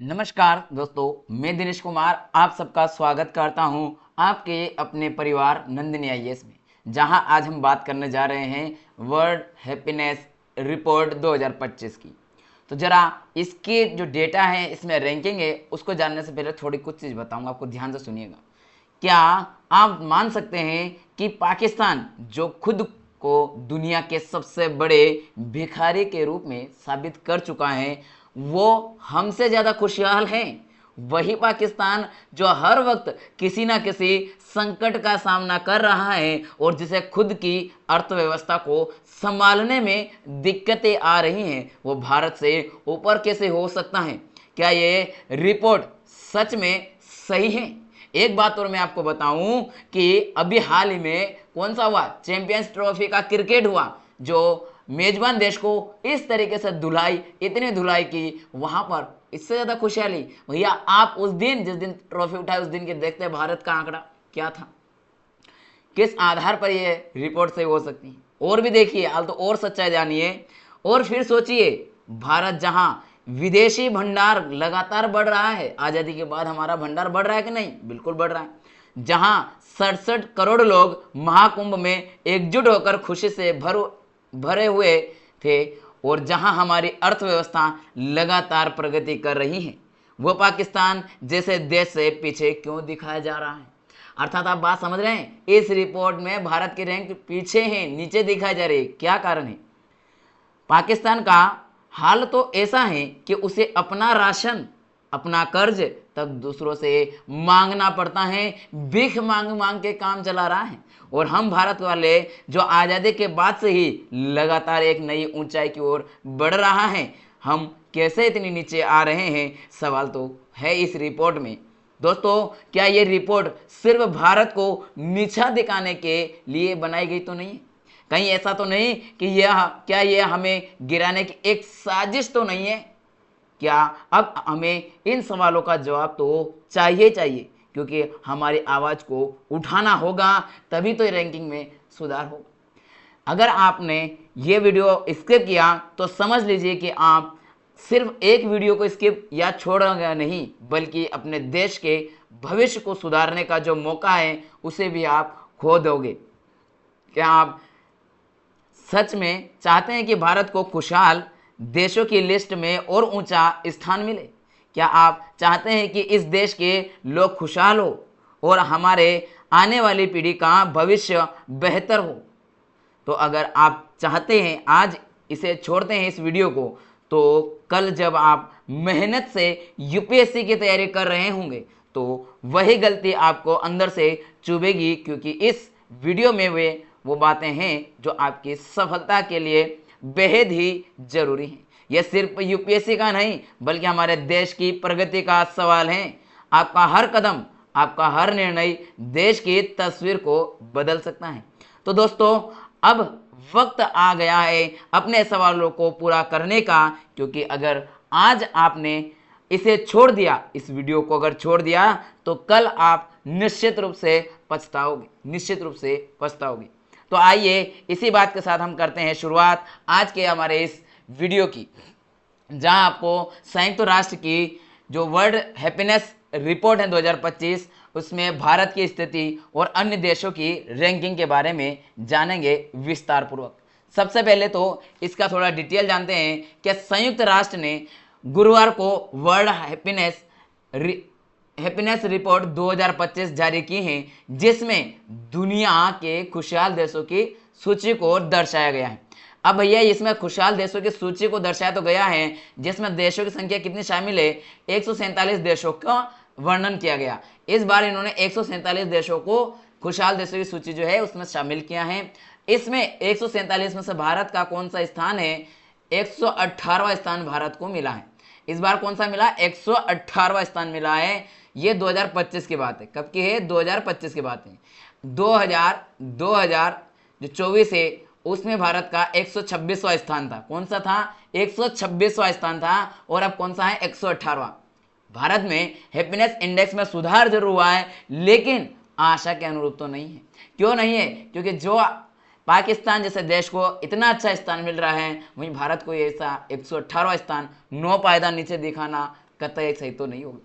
नमस्कार दोस्तों, मैं दिनेश कुमार आप सबका स्वागत करता हूं आपके अपने परिवार नंदिनी आईएएस में, जहां आज हम बात करने जा रहे हैं वर्ल्ड हैप्पीनेस रिपोर्ट 2025 की। तो ज़रा इसके जो डेटा है, इसमें रैंकिंग है, उसको जानने से पहले थोड़ी कुछ चीज़ बताऊंगा, आपको ध्यान से सुनिएगा। क्या आप मान सकते हैं कि पाकिस्तान, जो खुद को दुनिया के सबसे बड़े भिखारी के रूप में साबित कर चुका है, वो हमसे ज़्यादा खुशहाल है? वही पाकिस्तान जो हर वक्त किसी ना किसी संकट का सामना कर रहा है और जिसे खुद की अर्थव्यवस्था को संभालने में दिक्कतें आ रही हैं, वो भारत से ऊपर कैसे हो सकता है? क्या ये रिपोर्ट सच में सही है? एक बात और मैं आपको बताऊं कि अभी हाल ही में कौन सा हुआ, चैंपियंस ट्रॉफी का क्रिकेट हुआ, जो मेजबान देश को इस तरीके से धुलाई, इतनी धुलाई की, वहां पर इससे ज्यादा खुशहाली भैया आप उस दिन जिस दिन ट्रॉफी उठाए उस दिन के देखते हैं भारत का आंकड़ा क्या था, किस आधार पर ये रिपोर्ट सही हो सकती है। और भी देखिए, हाल तो और सच्चाई जानिए और फिर सोचिए, भारत जहां विदेशी भंडार लगातार बढ़ रहा है, आजादी के बाद हमारा भंडार बढ़ रहा है कि नहीं? बिल्कुल बढ़ रहा है। जहां 67 करोड़ लोग महाकुंभ में एकजुट होकर खुशी से भरे हुए थे और जहां हमारी अर्थव्यवस्था लगातार प्रगति कर रही है, वो पाकिस्तान जैसे देश से पीछे क्यों दिखाया जा रहा है? अर्थात आप बात समझ रहे हैं, इस रिपोर्ट में भारत की रैंक पीछे है, नीचे दिखाई जा रही है। क्या कारण है? पाकिस्तान का हाल तो ऐसा है कि उसे अपना राशन, अपना कर्ज तक दूसरों से मांगना पड़ता है, भीख मांग मांग के काम चला रहा है। और हम भारत वाले जो आज़ादी के बाद से ही लगातार एक नई ऊंचाई की ओर बढ़ रहा है, हम कैसे इतनी नीचे आ रहे हैं? सवाल तो है इस रिपोर्ट में। दोस्तों, क्या ये रिपोर्ट सिर्फ भारत को नीचा दिखाने के लिए बनाई गई तो नहीं है? कहीं ऐसा तो नहीं कि यह हमें गिराने की एक साजिश तो नहीं है? क्या अब हमें इन सवालों का जवाब तो चाहिए, क्योंकि हमारी आवाज़ को उठाना होगा, तभी तो रैंकिंग में सुधार होगा। अगर आपने ये वीडियो स्किप किया तो समझ लीजिए कि आप सिर्फ एक वीडियो को स्किप या छोड़ेंगे नहीं, बल्कि अपने देश के भविष्य को सुधारने का जो मौका है उसे भी आप खो दोगे। क्या आप सच में चाहते हैं कि भारत को खुशहाल देशों की लिस्ट में और ऊंचा स्थान मिले? क्या आप चाहते हैं कि इस देश के लोग खुशहाल हो और हमारे आने वाली पीढ़ी का भविष्य बेहतर हो? तो अगर आप चाहते हैं, आज इसे छोड़ते हैं इस वीडियो को, तो कल जब आप मेहनत से यूपीएससी की तैयारी कर रहे होंगे तो वही गलती आपको अंदर से चुभेगी, क्योंकि इस वीडियो में वो बातें हैं जो आपकी सफलता के लिए बेहद ही जरूरी हैं। यह सिर्फ यूपीएससी का नहीं, बल्कि हमारे देश की प्रगति का सवाल है। आपका हर कदम, आपका हर निर्णय देश की तस्वीर को बदल सकता है। तो दोस्तों, अब वक्त आ गया है अपने सवालों को पूरा करने का, क्योंकि अगर आज आपने इसे छोड़ दिया, इस वीडियो को अगर छोड़ दिया, तो कल आप निश्चित रूप से पछताओगे। तो आइए इसी बात के साथ हम करते हैं शुरुआत आज के हमारे इस वीडियो की, जहां आपको संयुक्त राष्ट्र की जो वर्ल्ड हैप्पीनेस रिपोर्ट है 2025, उसमें भारत की स्थिति और अन्य देशों की रैंकिंग के बारे में जानेंगे विस्तार पूर्वक। सबसे पहले तो इसका थोड़ा डिटेल जानते हैं कि संयुक्त राष्ट्र ने गुरुवार को वर्ल्ड हैप्पीनेस रिपोर्ट 2025 जारी की है, जिसमें दुनिया के खुशहाल देशों की सूची को दर्शाया गया है। अब भैया, इसमें खुशहाल देशों की सूची को दर्शाया तो गया है, जिसमें देशों की संख्या कितनी शामिल है? 147 देशों का वर्णन किया गया। इस बार इन्होंने 147 देशों को खुशहाल देशों की सूची जो है उसमें शामिल किया है। इसमें 147 में से भारत का कौन सा स्थान है? 118वां स्थान भारत को मिला है। इस बार कौन सा मिला? 118वां स्थान मिला है। ये 2025 की बात है। कब की है? 2025 की बात है। 2024 है, उसमें भारत का 126वां स्थान था। कौन सा था? 126वां स्थान था। और अब कौन सा है? 118वां। भारत में हैप्पीनेस इंडेक्स में सुधार जरूर हुआ है, लेकिन आशा के अनुरूप तो नहीं है। क्यों नहीं है? क्योंकि जो पाकिस्तान जैसे देश को इतना अच्छा स्थान मिल रहा है, वहीं भारत को ऐसा 118वां स्थान 9 पायदान नीचे दिखाना कतई सही तो नहीं होगी।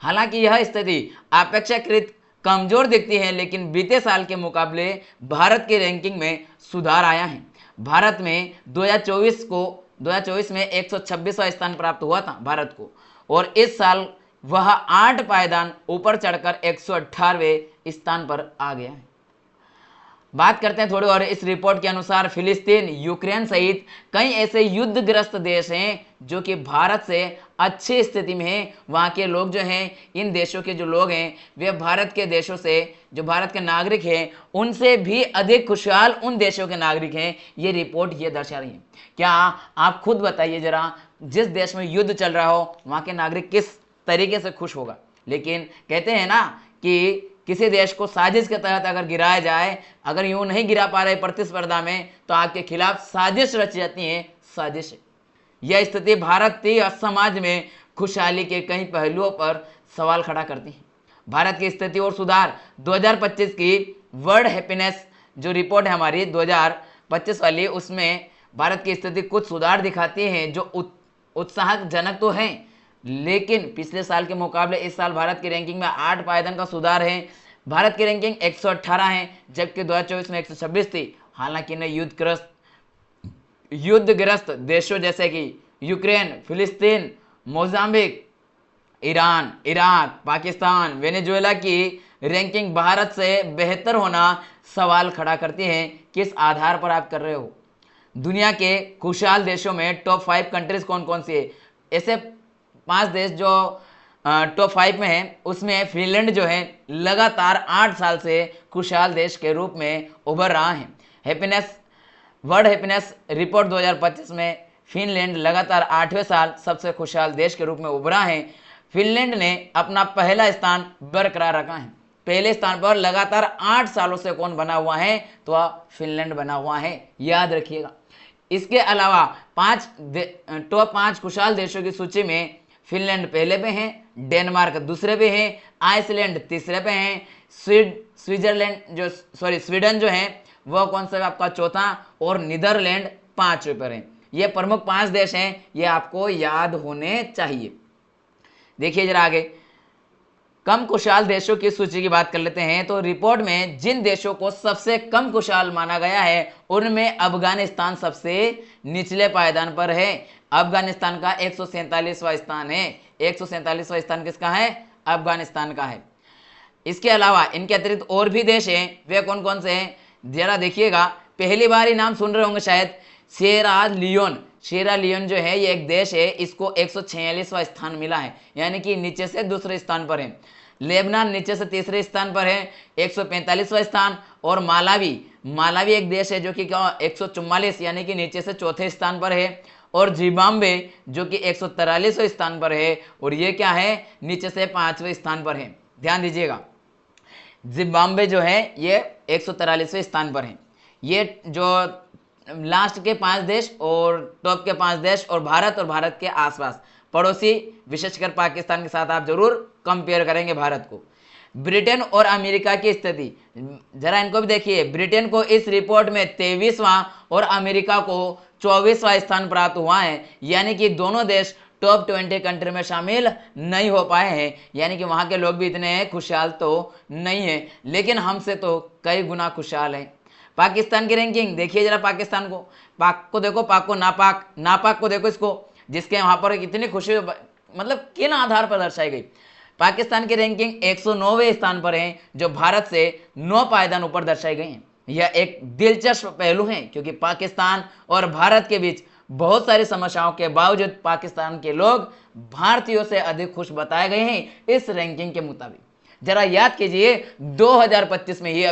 हालांकि यह स्थिति अपेक्षाकृत कमजोर दिखती है, लेकिन बीते साल के मुकाबले भारत की रैंकिंग में सुधार आया है। भारत में 2024 में 126वां स्थान प्राप्त हुआ था भारत को, और इस साल वह 8 पायदान ऊपर चढ़कर 118वें स्थान पर आ गया है। बात करते हैं थोड़ी और। इस रिपोर्ट के अनुसार फिलिस्तीन, यूक्रेन सहित कई ऐसे युद्धग्रस्त देश हैं जो कि भारत से अच्छी स्थिति में हैं। वहाँ के लोग जो हैं, इन देशों के जो लोग हैं, वे भारत के देशों से, जो भारत के नागरिक हैं, उनसे भी अधिक खुशहाल उन देशों के नागरिक हैं। ये रिपोर्ट ये दर्शा रही है। क्या आप खुद बताइए जरा, जिस देश में युद्ध चल रहा हो वहाँ के नागरिक किस तरीके से खुश होगा। लेकिन कहते हैं ना कि किसी देश को साजिश के तहत अगर गिराया जाए, अगर यूं नहीं गिरा पा रहे प्रतिस्पर्धा में, तो आपके खिलाफ साजिश रची जाती है, साजिश। यह स्थिति भारतीय समाज में खुशहाली के कई पहलुओं पर सवाल खड़ा करती है। भारत की स्थिति और सुधार 2025 की वर्ल्ड हैप्पीनेस जो रिपोर्ट है हमारी 2025 वाली, उसमें भारत की स्थिति कुछ सुधार दिखाती है जो उत्साहजनक तो है, लेकिन पिछले साल के मुकाबले इस साल भारत की रैंकिंग में 8 पायदान का सुधार है। भारत की रैंकिंग 118 है, जबकि 2024 में 126 थी। हालांकि न युद्धग्रस्त देशों जैसे कि यूक्रेन, फिलिस्तीन, Mozambique, Iran, Iraq, Pakistan, Venezuela की रैंकिंग भारत से बेहतर होना सवाल खड़ा करती है। किस आधार पर आप कर रहे हो? दुनिया के खुशहाल देशों में टॉप 5 कंट्रीज कौन कौन सी है? ऐसे 5 देश जो टॉप 5 में है, उसमें फिनलैंड जो है लगातार 8 साल से खुशहाल देश के रूप में उभर रहा है। वर्ल्ड हैप्पीनेस रिपोर्ट 2025 में फिनलैंड लगातार 8वें साल सबसे खुशहाल देश के रूप में उभरा है। फिनलैंड ने अपना पहला स्थान बरकरार रखा है। पहले स्थान पर लगातार 8 सालों से कौन बना हुआ है? तो फिनलैंड बना हुआ है, याद रखिएगा। इसके अलावा टॉप 5 खुशहाल देशों की सूची में फिनलैंड पहले पे हैं, डेनमार्क दूसरे पे हैं, आइसलैंड तीसरे पे हैं, स्वीडन जो है वह कौन सा आपका चौथा, और नीदरलैंड 5वें पर है। ये प्रमुख 5 देश हैं, ये आपको याद होने चाहिए। देखिए जरा आगे कम खुशहाल देशों की सूची की बात कर लेते हैं। तो रिपोर्ट में जिन देशों को सबसे कम खुशहाल माना गया है, उनमें अफगानिस्तान सबसे निचले पायदान पर है। अफगानिस्तान का 147वां स्थान है। 147वां स्थान किसका है? अफगानिस्तान का है। इसके अलावा इनके अतिरिक्त और भी देश हैं, वे कौन कौन से हैं जरा देखिएगा। पहली बार ही नाम सुन रहे होंगे शायद, सिएरा लियोन जो है ये एक देश है, इसको 146वां स्थान मिला है, यानी कि नीचे से दूसरे स्थान पर है। लेबनान नीचे से तीसरे स्थान पर है, 145वां स्थान। और मालावी एक देश है जो कि 144 यानी कि नीचे से चौथे स्थान पर है। और जिम्बाब्वे जो कि 143वें स्थान पर है, और ये क्या है? नीचे से 5वें स्थान पर है। ध्यान दीजिएगा, जिम्बाब्वे जो है ये 143वें स्थान पर है। ये जो लास्ट के 5 देश और टॉप के 5 देश और भारत के आसपास पड़ोसी, विशेषकर पाकिस्तान के साथ आप जरूर कंपेयर करेंगे भारत को। ब्रिटेन और अमेरिका की स्थिति जरा इनको भी देखिए। ब्रिटेन को इस रिपोर्ट में 23वां और अमेरिका को 24वां स्थान प्राप्त हुआ है, यानी कि दोनों देश टॉप 20 कंट्री में शामिल नहीं हो पाए हैं। यानी कि वहां के लोग भी इतने खुशहाल तो नहीं है, लेकिन हमसे तो कई गुना खुशहाल हैं। पाकिस्तान की रैंकिंग देखिए जरा। पाकिस्तान को, पाक को देखो, पाक को नापाक को देखो, इसको जिसके वहां पर इतनी खुशी मतलब किन आधार पर दर्शाई गई। पाकिस्तान की रैंकिंग 109वें स्थान पर है, जो भारत से 9 पायदान ऊपर दर्शाई गई हैं। यह एक दिलचस्प पहलू है, क्योंकि पाकिस्तान और भारत के बीच बहुत सारी समस्याओं के बावजूद पाकिस्तान के लोग भारतीयों से अधिक खुश बताए गए हैं इस रैंकिंग के मुताबिक। जरा याद कीजिए 2025 में ये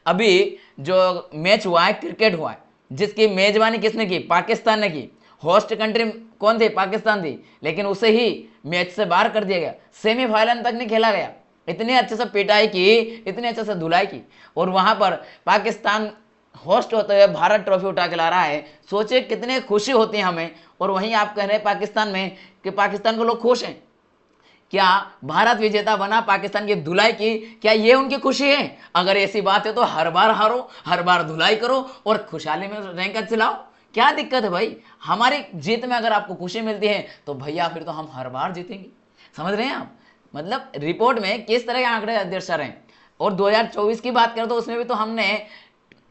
अभी जो मैच हुआ है, क्रिकेट हुआ है, जिसकी मेजबानी किसने की? पाकिस्तान ने की। होस्ट कंट्री कौन थी? पाकिस्तान थी, लेकिन उसे ही मैच से बाहर कर दिया गया। सेमीफाइनल तक नहीं खेला गया। इतने अच्छे से पिटाई की, इतने अच्छे से धुलाई की, और वहां पर पाकिस्तान होस्ट होते हुए भारत ट्रॉफी उठा के ला रहा है। सोचिए कितनी खुशी होती है हमें। और वहीं आप कह रहे हैं पाकिस्तान में कि पाकिस्तान को लोग खुश हैं। क्या भारत विजेता बना, पाकिस्तान की धुलाई की, क्या ये उनकी खुशी है? अगर ऐसी बात है तो हर बार हारो, हर बार धुलाई करो और खुशहाली में रैंक चिल्लाओ। क्या दिक्कत है भाई? हमारी जीत में अगर आपको खुशी मिलती है तो भैया फिर तो हम हर बार जीतेंगे। समझ रहे हैं आप? मतलब रिपोर्ट में किस तरह के आंकड़े दर्शा रहे हैं। और 2024 की बात करें तो उसमें भी तो हमने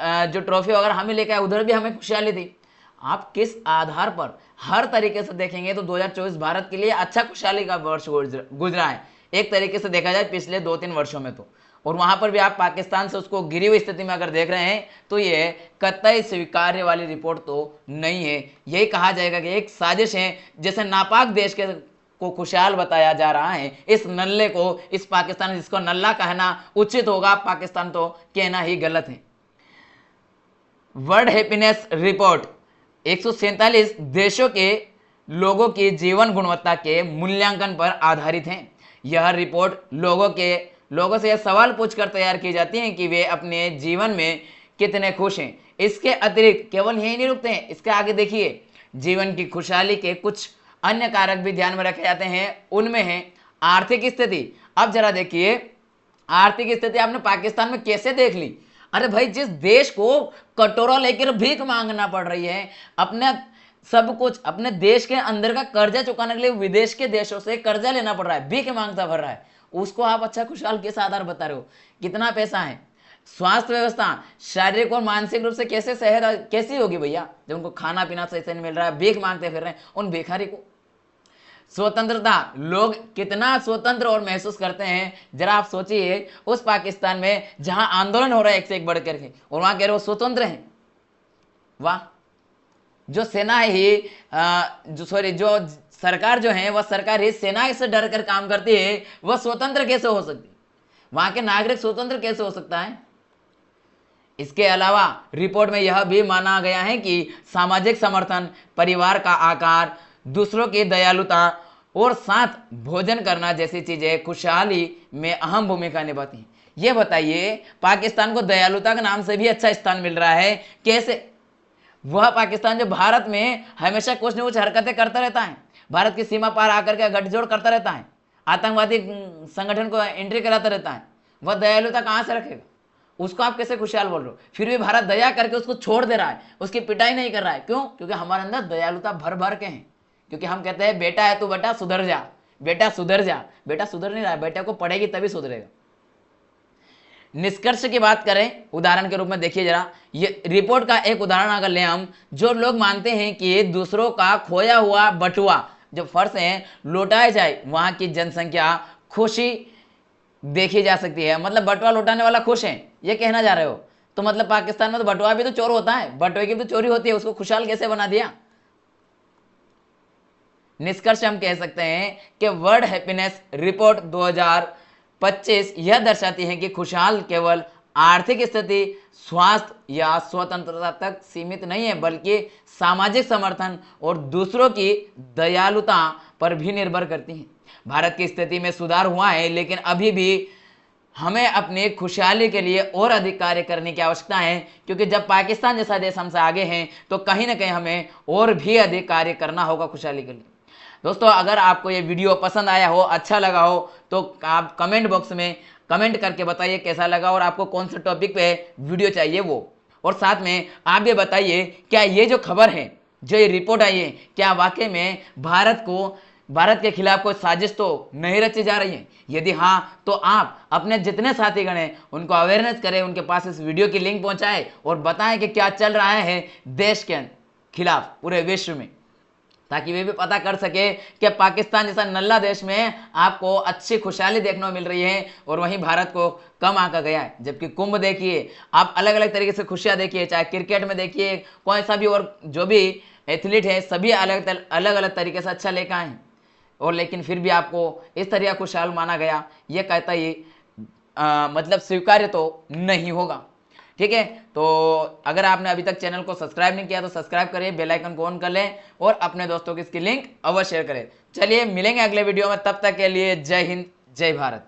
जो ट्रॉफी वगैरह हमें लेकर आए उधर भी हमें खुशहाली थी। आप किस आधार पर हर तरीके से देखेंगे तो 2024 भारत के लिए अच्छा खुशहाली का वर्ष गुजरा है एक तरीके से देखा जाए पिछले 2-3 वर्षों में तो। और वहां पर भी आप पाकिस्तान से उसको गिरी हुई स्थिति में अगर देख रहे हैं तो ये कतई स्वीकार्य वाली रिपोर्ट तो नहीं है। यही कहा जाएगा कि एक साजिश है, जैसे नापाक देश के को खुशहाल बताया जा रहा है। इस नल्ले को, इस पाकिस्तान जिसको नल्ला कहना उचित होगा, पाकिस्तान तो कहना ही गलत है। वर्ल्ड हैप्पीनेस रिपोर्ट 147 देशों के लोगों की जीवन गुणवत्ता के मूल्यांकन पर आधारित है। यह रिपोर्ट लोगों से यह सवाल पूछकर तैयार की जाती है कि वे अपने जीवन में कितने खुश हैं। इसके अतिरिक्त केवल यही नहीं रुकते हैं, इसके आगे देखिए, जीवन की खुशहाली के कुछ अन्य कारक भी ध्यान में रखे जाते हैं। उनमें है आर्थिक स्थिति। अब जरा देखिए, आर्थिक स्थिति आपने पाकिस्तान में कैसे देख ली? अरे भाई, जिस देश को कटोरा लेकर भीख मांगना पड़ रही है, अपने सब कुछ अपने देश के अंदर का कर्जा चुकाने के लिए विदेश के देशों से कर्जा लेना पड़ रहा है, भीख मांगता भर रहा है, उसको आप अच्छा खुशहाल किस आधार बता रहे हो? कितना पैसा है? स्वास्थ्य व्यवस्था शारीरिक और मानसिक रूप से कैसी होगी भैया, जब उनको खाना पीना सही से नहीं मिल रहा है, भीख मांगते फिर रहे हैं उन भिखारी को। स्वतंत्रता, लोग कितना स्वतंत्र और महसूस करते हैं, जरा आप सोचिए। उस पाकिस्तान में जहां आंदोलन हो रहा है एक से एक बढ़ करके, और वहां कह रहे हो स्वतंत्र हैं। वाह! जो सेना है ही जो सरकार जो है वह सरकार ही सेना से डर कर काम करती है, वह स्वतंत्र कैसे हो सकती है? वहां के नागरिक स्वतंत्र कैसे हो सकता है? इसके अलावा रिपोर्ट में यह भी माना गया है कि सामाजिक समर्थन, परिवार का आकार, दूसरों की दयालुता और साथ भोजन करना जैसी चीजें खुशहाली में अहम भूमिका निभाती हैं। यह बताइए, पाकिस्तान को दयालुता के नाम से भी अच्छा स्थान मिल रहा है, कैसे? वह पाकिस्तान जो भारत में हमेशा कुछ न कुछ हरकतें करता रहता है, भारत की सीमा पार आकर के गठजोड़ करता रहता है, आतंकवादी संगठन को एंट्री कराता रहता है, वह दयालुता कहां से रखेगा? उसको आप कैसे खुशहाल बोल रहे हो? फिर भी भारत दया करके उसको छोड़ दे रहा है, उसकी पिटाई नहीं कर रहा है। क्यों? क्योंकि हमारे अंदर दयालुता भर भर के हैं। क्योंकि हम कहते हैं बेटा है तो बेटा सुधर जा, बेटा सुधर जा। बेटा सुधर नहीं रहा है, बेटा को पढ़ेगी तभी सुधरेगा। निष्कर्ष की बात करें उदाहरण के रूप में, देखिए जरा, ये रिपोर्ट का एक उदाहरण अगर लें हम, जो लोग मानते हैं कि दूसरों का खोया हुआ बटुआ जो फर्श है लौटाया जाए, वहां की जनसंख्या खुशी देखी जा सकती है। मतलब बटुआ लौटाने वाला खुश है, ये कहना जा रहे हो? तो मतलब पाकिस्तान में तो बटुआ भी तो चोर होता है, बटुए की भी तो चोरी होती है, उसको खुशहाल कैसे बना दिया? निष्कर्ष हम कह सकते हैं कि वर्ल्ड हैप्पीनेस रिपोर्ट 2025 यह दर्शाती है कि खुशहाल केवल आर्थिक स्थिति, स्वास्थ्य या स्वतंत्रता तक सीमित नहीं है, बल्कि सामाजिक समर्थन और दूसरों की दयालुता पर भी निर्भर करती है। भारत की स्थिति में सुधार हुआ है, लेकिन अभी भी हमें अपनी खुशहाली के लिए और अधिक कार्य करने की आवश्यकता है, क्योंकि जब पाकिस्तान जैसा देश हमसे आगे हैं तो कहीं ना कहीं हमें और भी अधिक कार्य करना होगा खुशहाली के लिए। दोस्तों, अगर आपको ये वीडियो पसंद आया हो, अच्छा लगा हो, तो आप कमेंट बॉक्स में कमेंट करके बताइए कैसा लगा और आपको कौन से टॉपिक पे वीडियो चाहिए वो। और साथ में आप ये बताइए, क्या ये जो खबर है, जो ये रिपोर्ट आई है, क्या वाकई में भारत के खिलाफ कोई साजिश तो नहीं रची जा रही है? यदि हाँ, तो आप अपने जितने साथीगण हैं उनको अवेयरनेस करें, उनके पास इस वीडियो की लिंक पहुंचाएं और बताएं कि क्या चल रहा है देश के खिलाफ पूरे विश्व में, ताकि वे भी पता कर सके कि पाकिस्तान जैसा नल्ला देश में आपको अच्छी खुशहाली देखने को मिल रही है और वहीं भारत को कम आंका गया है। जबकि कुंभ देखिए, आप अलग अलग तरीके से खुशियां देखिए, चाहे क्रिकेट में देखिए, कोई सा भी और जो भी एथलीट है, सभी अलग अलग तरीके से अच्छा लेकर आए हैं, और लेकिन फिर भी आपको इस तरह खुशहाल माना गया, ये कहता ही मतलब स्वीकार्य तो नहीं होगा। ठीक है, तो अगर आपने अभी तक चैनल को सब्सक्राइब नहीं किया तो सब्सक्राइब करें, बेल आइकन को ऑन कर लें और अपने दोस्तों को इसकी लिंक अवश्य शेयर करें। चलिए मिलेंगे अगले वीडियो में, तब तक के लिए जय हिंद, जय भारत।